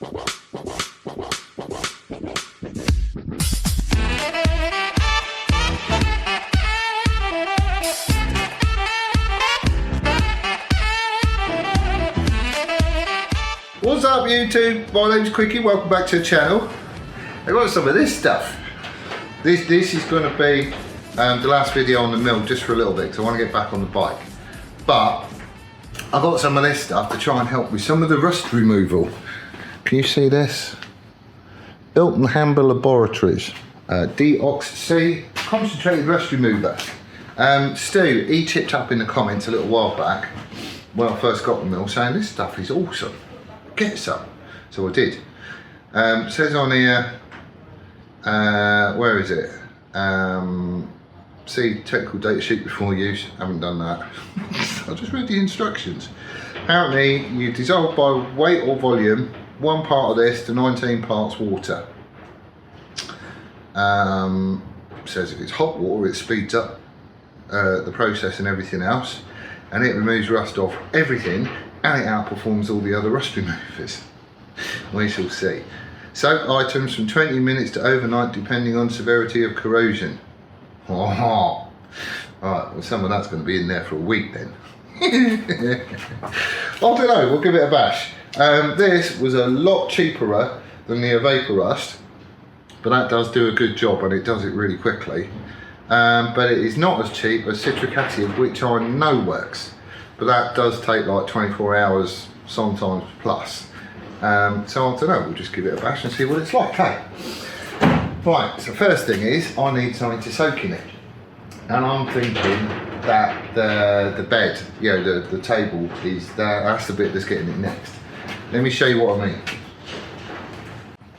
What's up YouTube? My name's Quickie, welcome back to the channel. I got some of this stuff. This is going to be the last video on the mill just for a little bit because I want to get back on the bike. But I got some of this stuff to try and help with some of the rust removal. Can you see this? Ilton Hamber Laboratories, DOX-C concentrated rust remover. Stu, he tipped up in the comments a little while back when I first got the mill saying this stuff is awesome. Get some. So I did. Says on here, where is it? See technical data sheet before use. Haven't done that. I just read the instructions. Apparently you dissolve by weight or volume 1 part of this to 19 parts water. Says if it's hot water it speeds up the process and everything else, and it removes rust off everything, and it outperforms all the other rust removers. We shall see. Soak items from 20 minutes to overnight depending on severity of corrosion. Oh. Alright, well some of that's going to be in there for a week then. I don't know, we'll give it a bash. This was a lot cheaper than the Vapor Rust, but that does do a good job and it does it really quickly. But it is not as cheap as citric acid, which I know works. But that does take like 24 hours, sometimes plus. So I don't know, we'll just give it a bash and see what it's like, okay? Right, so first thing is, I need something to soak in it. And I'm thinking that the bed, you know, the table, that's the bit that's getting it next. Let me show you what I mean.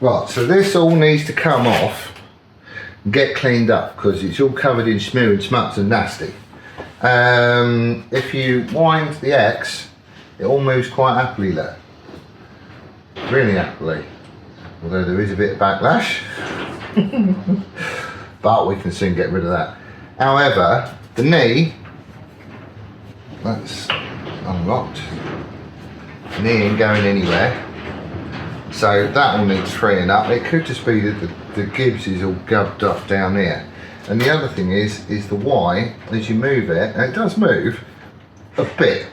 Right, so this all needs to come off and get cleaned up because it's all covered in smear and smuts and nasty. If you wind the X, it all moves quite happily there. Really happily. Although there is a bit of backlash. But we can soon get rid of that. However, the knee, that's unlocked. The knee ain't going anywhere. So that all needs freeing up. It could just be that the Gibbs is all gubbed up down here. And the other thing is the Y, as you move it, and it does move a bit,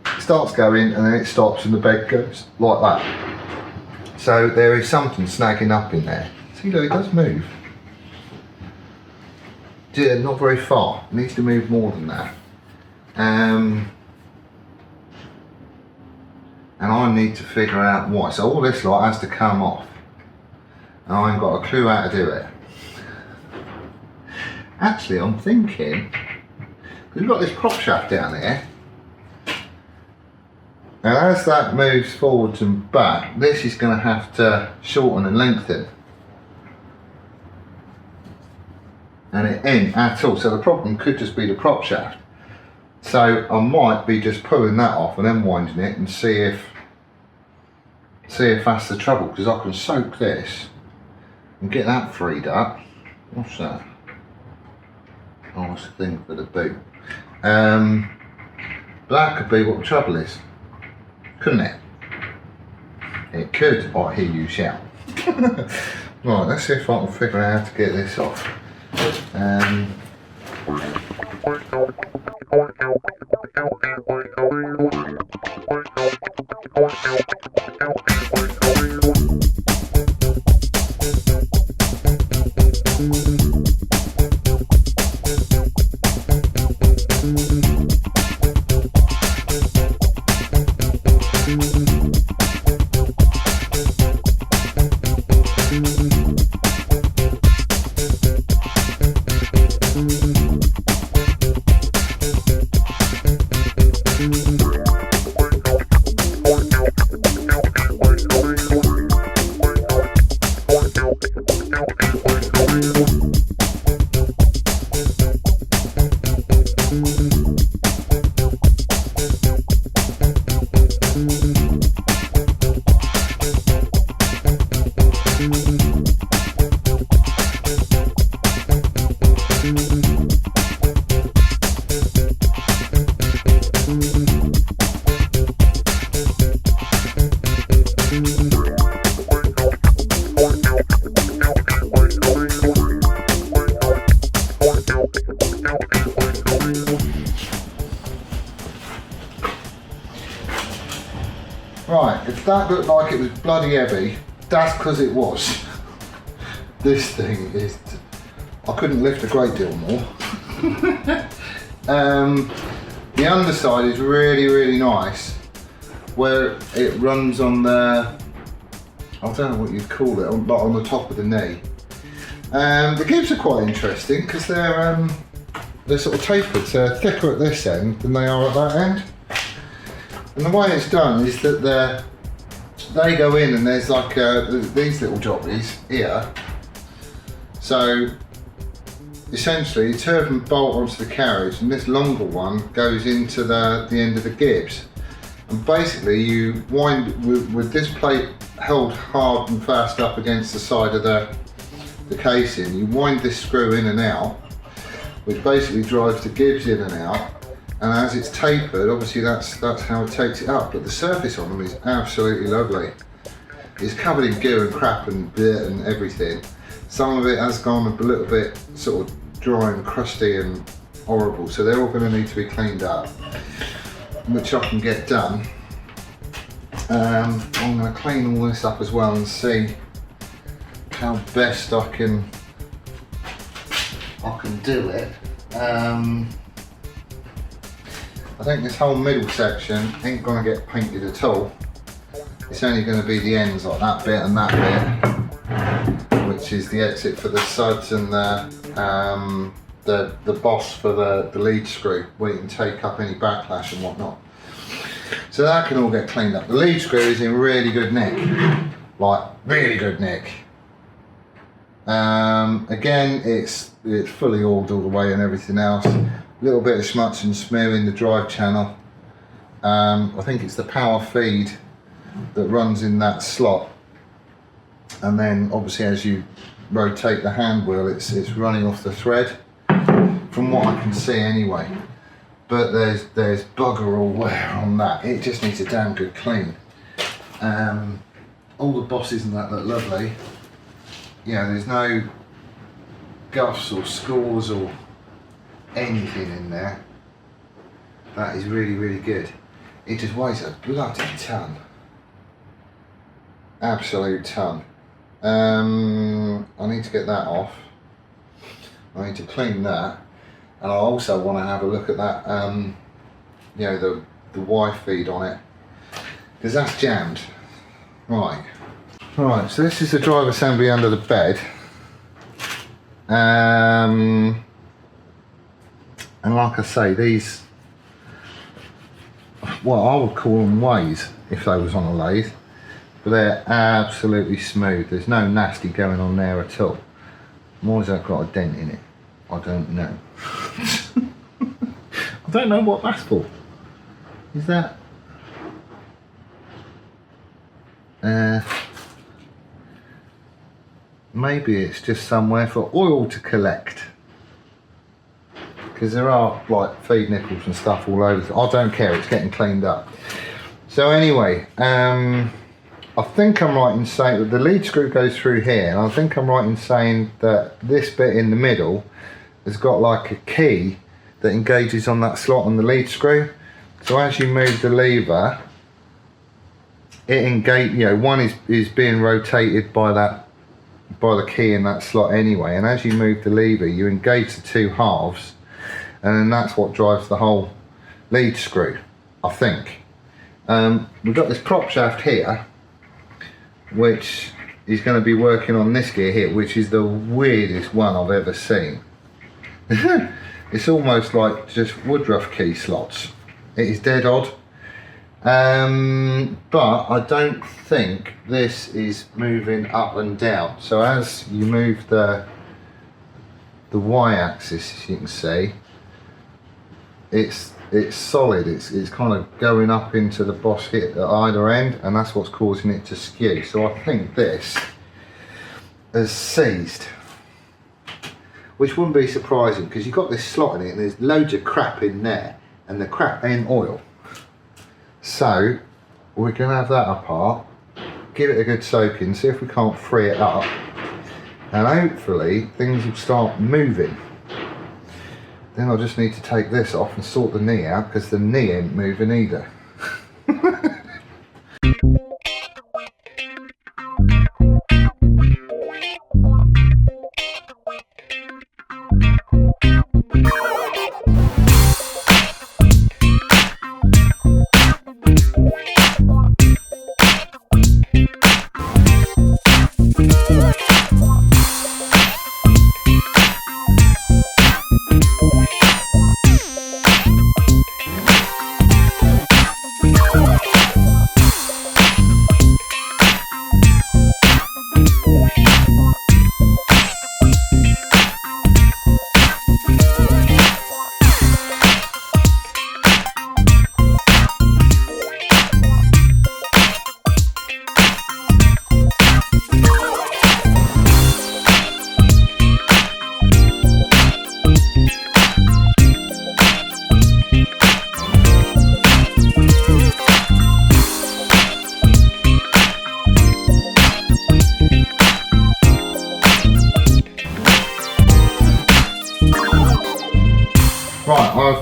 it starts going and then it stops and the bed goes like that. So there is something snagging up in there. See, look, it does move. Yeah, not very far. It needs to move more than that. And I need to figure out why. So all this lot has to come off. And I ain't got a clue how to do it. Actually, I'm thinking, we've got this prop shaft down here, and as that moves forwards and back, this is going to have to shorten and lengthen. And it ain't at all, so the problem could just be the prop shaft. So I might be just pulling that off and then winding it and see if that's the trouble, because I can soak this and get that freed up. What's that? Oh, it's a thing for the boot. But that could be what the trouble is, couldn't it? It could, I hear you shout. Right, let's see if I can figure out how to get this off. Right, if that looked like it was bloody heavy, that's because it was. This thing is, I couldn't lift a great deal more. The underside is really, really nice, where it runs on the, I don't know what you'd call it, but on the top of the knee. The gibs are quite interesting because they're sort of tapered, so they're thicker at this end than they are at that end. And the way it's done is that they go in and there's like these little jobbies here. So essentially, two of them bolt onto the carriage, and this longer one goes into the end of the gibs. And basically, you wind with this plate held hard and fast up against the side of the casing. You wind this screw in and out, which basically drives the gibs in and out. And as it's tapered, obviously that's how it takes it up. But the surface on them is absolutely lovely. It's covered in goo and crap and dirt and everything. Some of it has gone a little bit sort of dry and crusty and horrible, so they're all going to need to be cleaned up, which I can get done. I'm going to clean all this up as well and see how best I can do it. I think this whole middle section ain't going to get painted at all. It's only going to be the ends, like that bit and that bit, which is the exit for the suds and the boss for the lead screw, where you can take up any backlash and whatnot. So that can all get cleaned up. The lead screw is in really good nick, like really good nick. Again, it's fully oiled all the way and everything else. A little bit of smutch and smear in the drive channel. I think it's the power feed that runs in that slot, and then obviously as you rotate the hand wheel, it's running off the thread, from what I can see anyway. But there's bugger all wear on that. It just needs a damn good clean. All the bosses and that look lovely. Yeah, there's no guffs or scores or anything in there. That is really, really good. It just weighs a bloody ton. Absolute ton. I need to get that off. I need to clean that, and I also want to have a look at that, you know, the Y feed on it, because that's jammed. Right, so this is the drive assembly under the bed, and like I say, these, well, I would call them ways if they was on a lathe. But they're absolutely smooth. There's no nasty going on there at all. Why has that got a dent in it? I don't know. I don't know what that's for. Is that? Maybe it's just somewhere for oil to collect. Because there are like feed nipples and stuff all over. I don't care, it's getting cleaned up. So anyway, I think I'm right in saying that the lead screw goes through here, and I think I'm right in saying that this bit in the middle has got like a key that engages on that slot on the lead screw. So as you move the lever, it one is being rotated by the key in that slot anyway, and as you move the lever, you engage the two halves, and then that's what drives the whole lead screw, I think. We've got this prop shaft here, which is going to be working on this gear here, which is the weirdest one I've ever seen. It's almost like just Woodruff key slots. It is dead odd. But I don't think this is moving up and down. So as you move the y-axis, as you can see, it's solid. It's kind of going up into the boss hit at either end, and that's what's causing it to skew. So I think this has seized, which wouldn't be surprising because you've got this slot in it and there's loads of crap in there, and the crap ain't oil. So we're going to have that apart, give it a good soaking, see if we can't free it up, and hopefully things will start moving. Then I'll just need to take this off and sort the knee out, because the knee ain't moving either.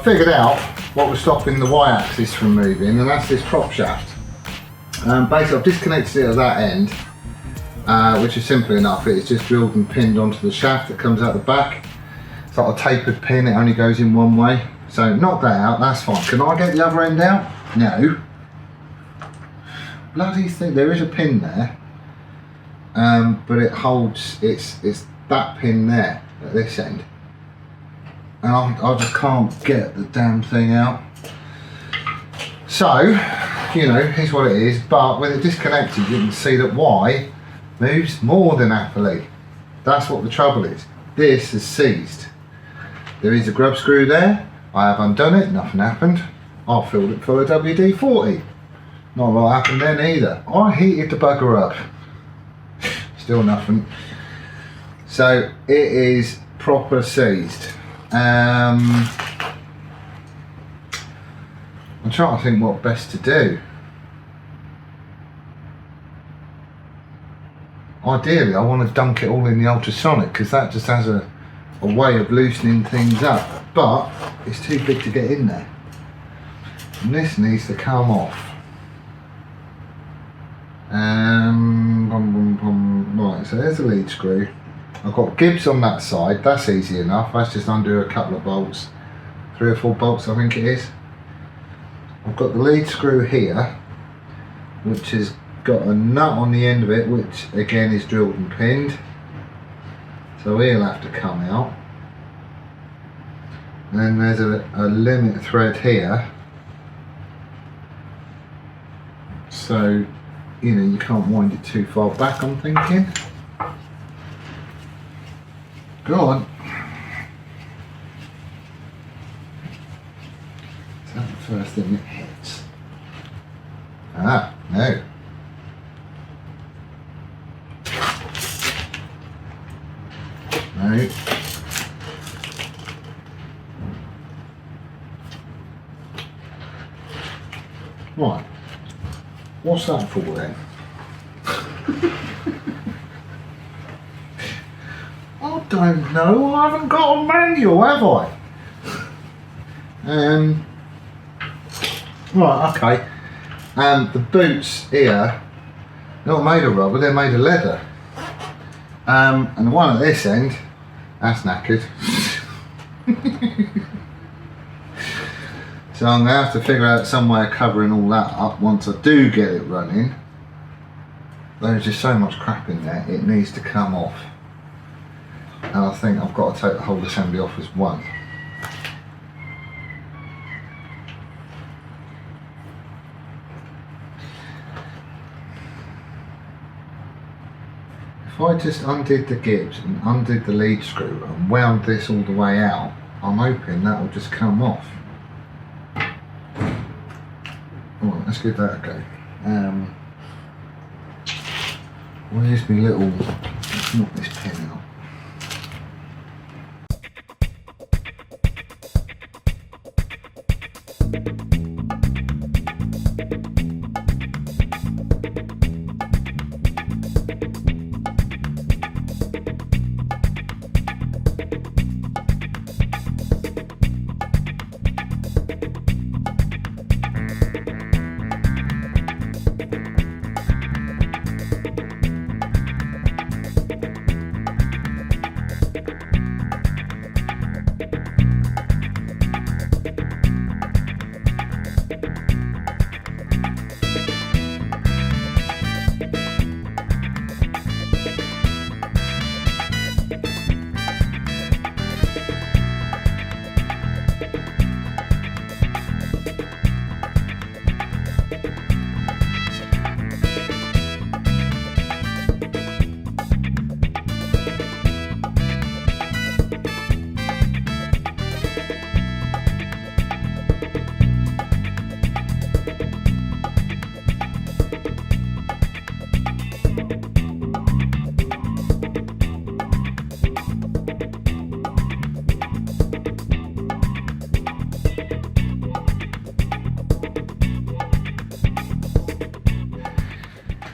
figured out what was stopping the y-axis from moving, and that's this prop shaft. Basically I've disconnected it at that end, which is simple enough. It's just drilled and pinned onto the shaft that comes out the back. It's like a tapered pin, it only goes in one way. So knock that out, that's fine. Can I get the other end out? No. Bloody thing, there is a pin there. But it holds, it's that pin there at this end. And I just can't get the damn thing out. So, you know, here's what it is, but with it disconnected you can see that Y moves more than happily. That's what the trouble is. This is seized. There is a grub screw there. I have undone it, nothing happened. I filled it full of WD-40. Not a lot happened then either. I heated the bugger up. Still nothing. So it is proper seized. I'm trying to think what best to do. Ideally I want to dunk it all in the ultrasonic because that just has a way of loosening things up, but it's too big to get in there. And this needs to come off. Right, so there's the lead screw. I've got Gibbs on that side, that's easy enough. That's just undo a couple of bolts, 3 or 4 bolts I think it is. I've got the lead screw here, which has got a nut on the end of it, which again is drilled and pinned. So he'll have to come out. And then there's a limit thread here. So, you know, you can't wind it too far back, I'm thinking. Go on. Is that the first thing that hits? Ah, no. No. Right. What's that for then? I don't know. I haven't got a manual, have I? Right, okay. The boots here, they're not made of rubber, they're made of leather. And the one at this end, that's knackered. So I'm going to have to figure out some way of covering all that up once I do get it running. There's just so much crap in there, it needs to come off. And I think I've got to take the whole assembly off as one. If I just undid the Gibbs and undid the lead screw and wound this all the way out, I'm hoping that will just come off. Alright, let's give that a go. Where's my little, let's knock this pin out.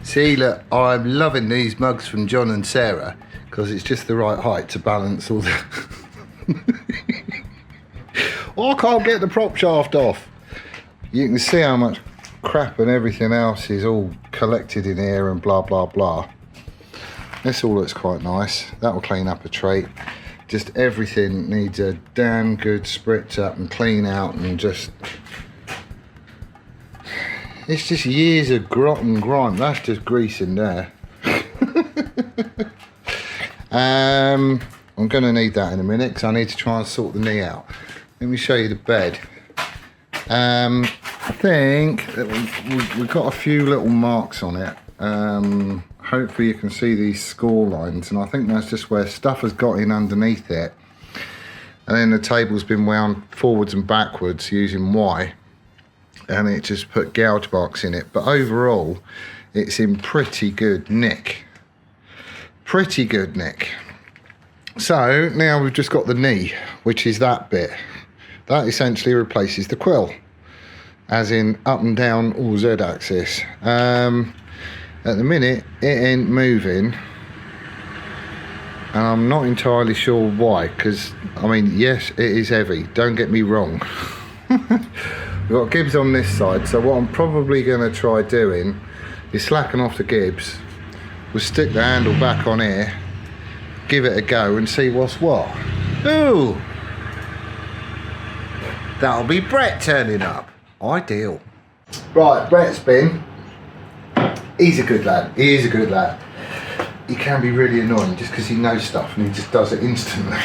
See, look, I'm loving these mugs from John and Sarah because it's just the right height to balance all the I can't get the prop shaft off. You can see how much crap and everything else is all collected in here and blah blah blah. This all looks quite nice. That will clean up a treat. Just everything needs a damn good spritz up and clean out, and just it's just years of grot and grime. That's just grease in there. I'm going to need that in a minute because I need to try and sort the knee out. Let me show you the bed. I think that we've got a few little marks on it. Hopefully you can see these score lines, and I think that's just where stuff has got in underneath it, and then the table's been wound forwards and backwards using Y, and it just put gouge marks in it. But overall it's in pretty good nick. Pretty good nick. So now we've just got the knee, which is that bit. That essentially replaces the quill, as in up and down or Z axis. At the minute it ain't moving, and I'm not entirely sure why, because I mean, yes, it is heavy, don't get me wrong. We've got gibs on this side, so what I'm probably going to try doing is slacken off the gibs. We'll stick the handle back on here, give it a go and see what's what. Ooh! That'll be Brett turning up. Ideal. Right, Brett's been. He's a good lad. He is a good lad. He can be really annoying just because he knows stuff and he just does it instantly.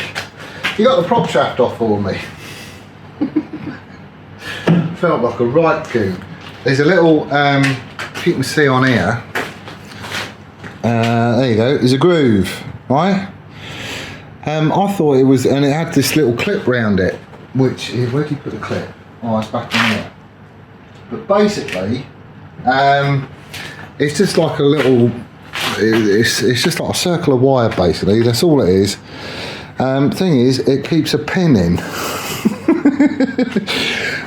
He got the prop shaft off for me. Felt like a right goon. There's a little, if you can see on here, there you go, there's a groove, right? I thought it was, and it had this little clip round it, which, where did you put the clip? Oh, it's back on here. But basically, it's just like a little, it's just like a circle of wire basically, that's all it is. Thing is, it keeps a pin in.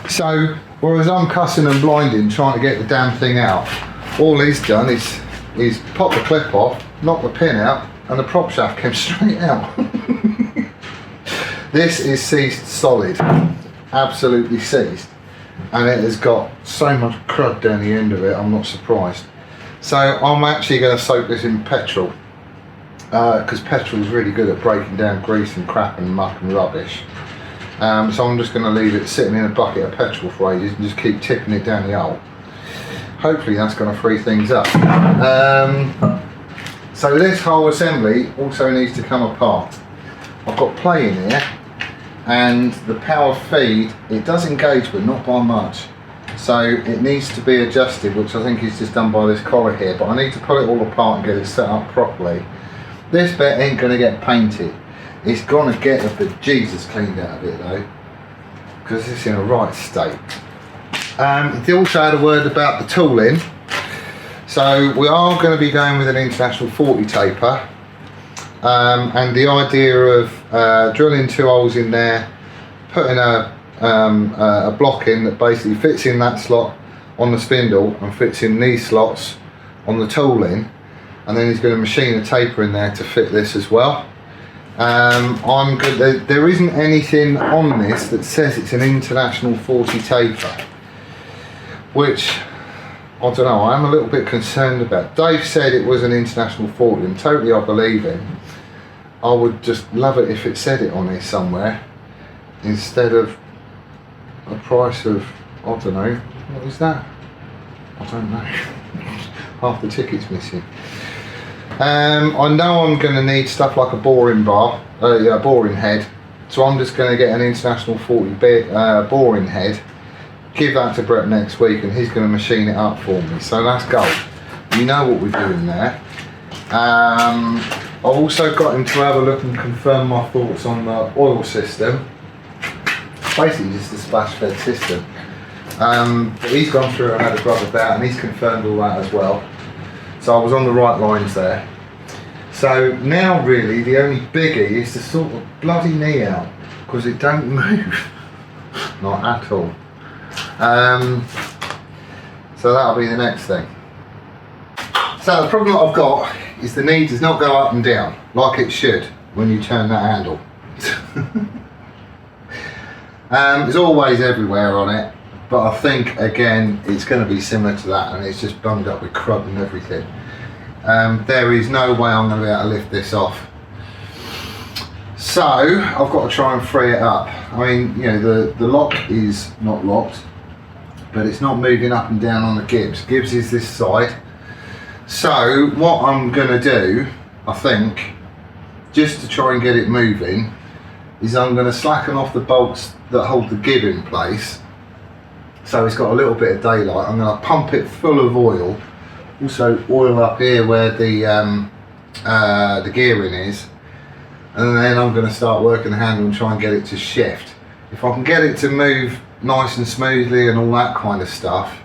So, whereas I'm cussing and blinding trying to get the damn thing out, all he's done is pop the clip off, knock the pin out, and the prop shaft came straight out. This is seized solid, absolutely seized, and it has got so much crud down the end of it, I'm not surprised. So I'm actually going to soak this in petrol, because petrol is really good at breaking down grease and crap and muck and rubbish. So I'm just going to leave it sitting in a bucket of petrol for ages and just keep tipping it down the hole. Hopefully that's going to free things up. So this whole assembly also needs to come apart. I've got play in here, and the power feed, it does engage but not by much. So it needs to be adjusted, which I think is just done by this collar here, but I need to pull it all apart and get it set up properly. This bit ain't going to get painted. It's going to get the bejesus cleaned out of it though, because it's in a right state. They also had a word about the tooling. So we are going to be going with an International 40 taper, and the idea of drilling 2 holes in there, putting a block in that basically fits in that slot on the spindle and fits in these slots on the tooling, and then he's going to machine a taper in there to fit this as well. I'm good. There isn't anything on this that says it's an International 40 taper, which I don't know, I'm a little bit concerned about. Dave said it was an International 40, and totally I believe him. I would just love it if it said it on here somewhere, instead of a price of, I don't know, what is that? I don't know. Half the ticket's missing. I know I'm going to need stuff like a boring bar, a boring head, so I'm just going to get an International 40 boring head, give that to Brett next week, and he's going to machine it up for me. So that's gold. You know what we're doing there. I've also got him to have a look and confirm my thoughts on the oil system. Basically just a splash fed system. But he's gone through and had a grub about, and he's confirmed all that as well. So I was on the right lines there. So now really the only biggie is to sort the bloody knee out, because it don't move. Not at all. So that'll be the next thing. So the problem that I've got is the knee does not go up and down like it should when you turn that handle. There's always everywhere on it, but I think again it's going to be similar to that, and it's just bunged up with crud and everything. There is no way I'm going to be able to lift this off. So I've got to try and free it up. I mean, you know, the lock is not locked, but it's not moving up and down on the Gibbs. Gibbs is this side. So what I'm going to do, I think, just to try and get it moving, is I'm going to slacken off the bolts that hold the Gib in place, so it's got a little bit of daylight. I'm going to pump it full of oil, also oil up here where the gearing is, and then I'm going to start working the handle and try and get it to shift. If I can get it to move nice and smoothly and all that kind of stuff,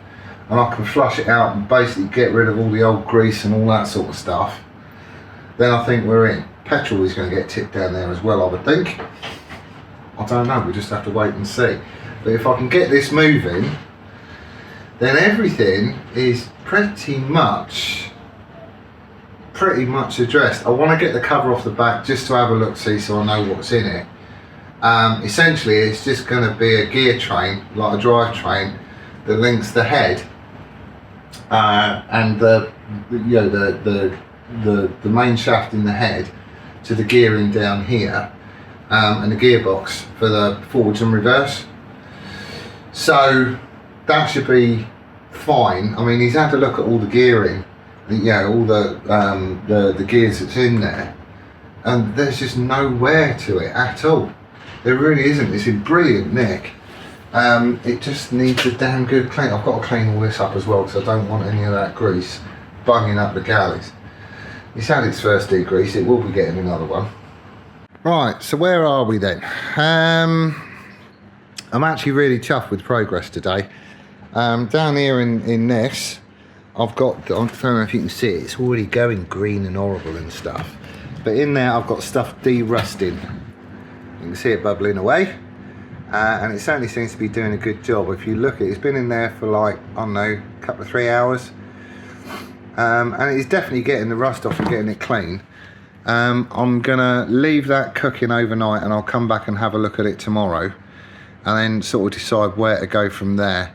and I can flush it out and basically get rid of all the old grease and all that sort of stuff, then I think we're in. Petrol is going to get tipped down there as well, I would think. I don't know, we'll just have to wait and see. But if I can get this moving, then everything is pretty much addressed. I want to get the cover off the back just to have a look, see, so I know what's in it. Essentially, it's just going to be a gear train, like a drive train, that links the head and the main shaft in the head to the gearing down here, and the gearbox for the forwards and reverse. So that should be fine. I mean, he's had a look at all the gearing, all the gears that's in there, and there's just no wear to it at all. There really isn't. It's in brilliant nick. It just needs a damn good clean. I've got to clean all this up as well, because I don't want any of that grease bunging up the galleys. It's had its first degrease, it will be getting another one. Right, so where are we then? I'm actually really chuffed with progress today. Down here in this, I've got, I don't know if you can see it, it's already going green and horrible and stuff. But in there I've got stuff de-rusting. You can see it bubbling away. And it certainly seems to be doing a good job. If you look at it, it's been in there for like, I don't know, a couple of 3 hours. And it's definitely getting the rust off and getting it clean. I'm gonna leave that cooking overnight, and I'll come back and have a look at it tomorrow, and then sort of decide where to go from there.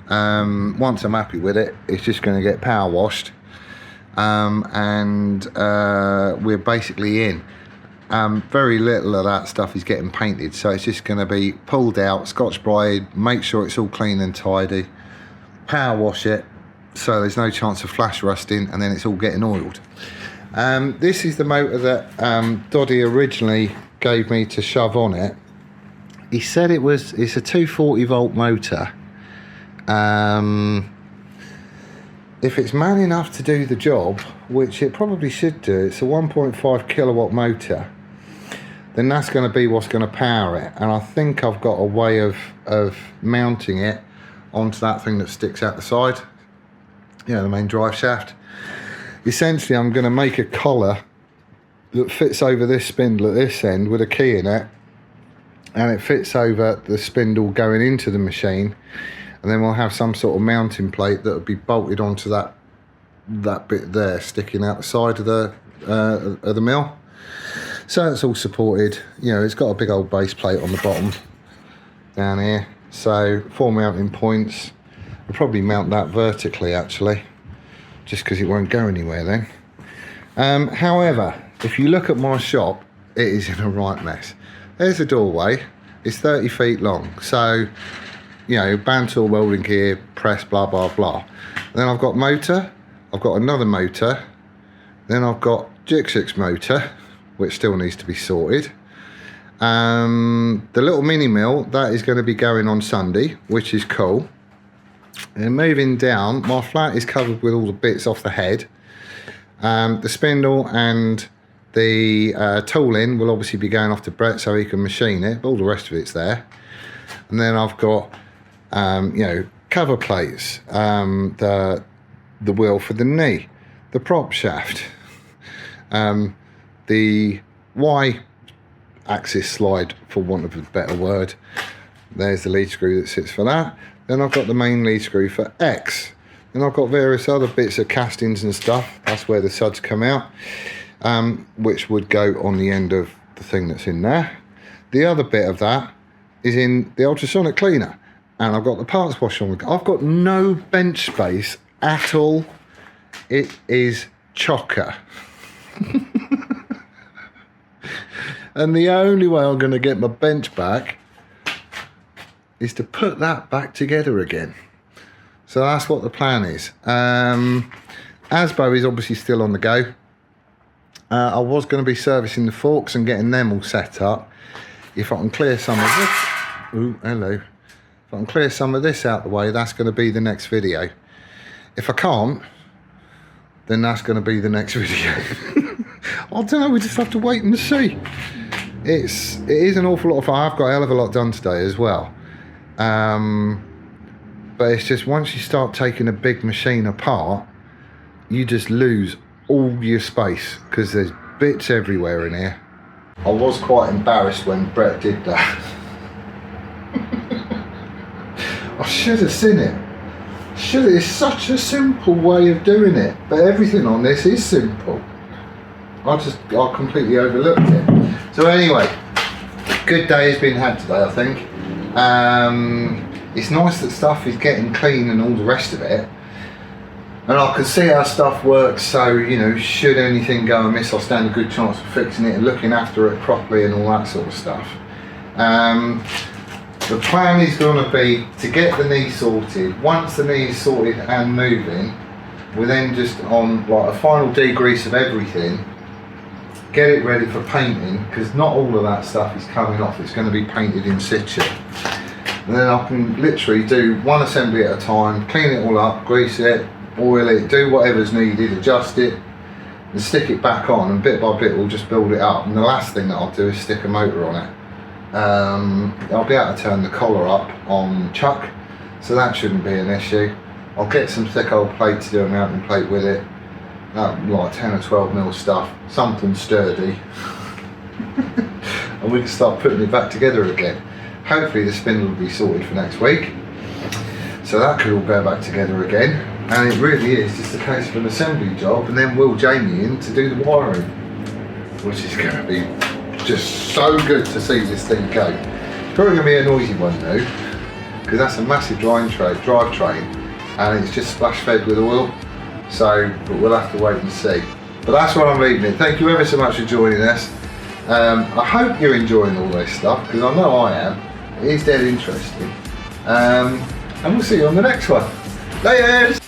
Once I'm happy with it, it's just going to get power washed, and we're basically in. Very little of that stuff is getting painted, so it's just going to be pulled out, Scotch-Brite, make sure it's all clean and tidy, power wash it so there's no chance of flash rusting, and then it's all getting oiled. This is the motor that Doddy originally gave me to shove on it. He said it's a 240 volt motor. If it's man enough to do the job, which it probably should do, it's a 1.5 kilowatt motor, then that's going to be what's going to power it. And I think I've got a way of mounting it onto that thing that sticks out the side, the main drive shaft. Essentially, I'm going to make a collar that fits over this spindle at this end with a key in it, and it fits over the spindle going into the machine, and then we'll have some sort of mounting plate that will be bolted onto that bit there, sticking out the side of the mill. So it's all supported. It's got a big old base plate on the bottom down here. So 4 mounting points. I'll probably mount that vertically actually, just because it won't go anywhere then. However, if you look at my shop, it is in a right mess. There's a doorway. It's 30 feet long. So, band tool, welding gear, press, blah, blah, blah. Then I've got motor. I've got another motor. Then I've got Jixix motor, which still needs to be sorted. The little mini mill, that is going to be going on Sunday, which is cool. And moving down, my flat is covered with all the bits off the head. The spindle and the tooling will obviously be going off to Brett so he can machine it, but all the rest of it's there. And then I've got, cover plates, the wheel for the knee, the prop shaft, the Y-axis slide, for want of a better word. There's the lead screw that sits for that. Then I've got the main lead screw for X. Then I've got various other bits of castings and stuff. That's where the suds come out, which would go on the end of the thing that's in there. The other bit of that is in the ultrasonic cleaner, and I've got the parts washer on. I've got no bench space at all. It is chocker. And the only way I'm going to get my bench back is to put that back together again. So that's what the plan is. Asbo is obviously still on the go. I was going to be servicing the forks and getting them all set up. If I can clear some of this, ooh, hello. If I can clear some of this out the way, that's going to be the next video. If I can't, then that's going to be the next video. I don't know, we just have to wait and see. It is an awful lot of fun. I've got a hell of a lot done today as well. But it's just once you start taking a big machine apart, you just lose all your space because there's bits everywhere in here. I was quite embarrassed when Brett did that. I should have seen it. It's such a simple way of doing it, but everything on this is simple. I completely overlooked it. So anyway, good day has been had today, I think. It's nice that stuff is getting clean and all the rest of it. And I can see how stuff works, so, you know, should anything go amiss, I'll stand a good chance of fixing it and looking after it properly and all that sort of stuff. The plan is going to be to get the knee sorted. Once the knee is sorted and moving, we're then just on like a final degrease of everything, get it ready for painting, because not all of that stuff is coming off, it's going to be painted in situ. And then I can literally do one assembly at a time, clean it all up, grease it, oil it, do whatever's needed, adjust it, and stick it back on, and bit by bit we'll just build it up. And the last thing that I'll do is stick a motor on it. I'll be able to turn the collar up on Chuck, so that shouldn't be an issue. I'll get some thick old plate to do a mounting plate with it, like 10 or 12 mil stuff, something sturdy, and we can start putting it back together again. Hopefully the spindle will be sorted for next week, so that could all go back together again. And it really is just a case of an assembly job, and then we'll Jamie in to do the wiring, which is going to be just so good to see this thing go. It's probably going to be a noisy one though, because that's a massive drivetrain, and it's just splash fed with oil, so but we'll have to wait and see. But that's what I'm leaving it. Thank you ever so much for joining us. I hope you're enjoying all this stuff, because I know I am. It is dead interesting. And we'll see you on the next one. Laters!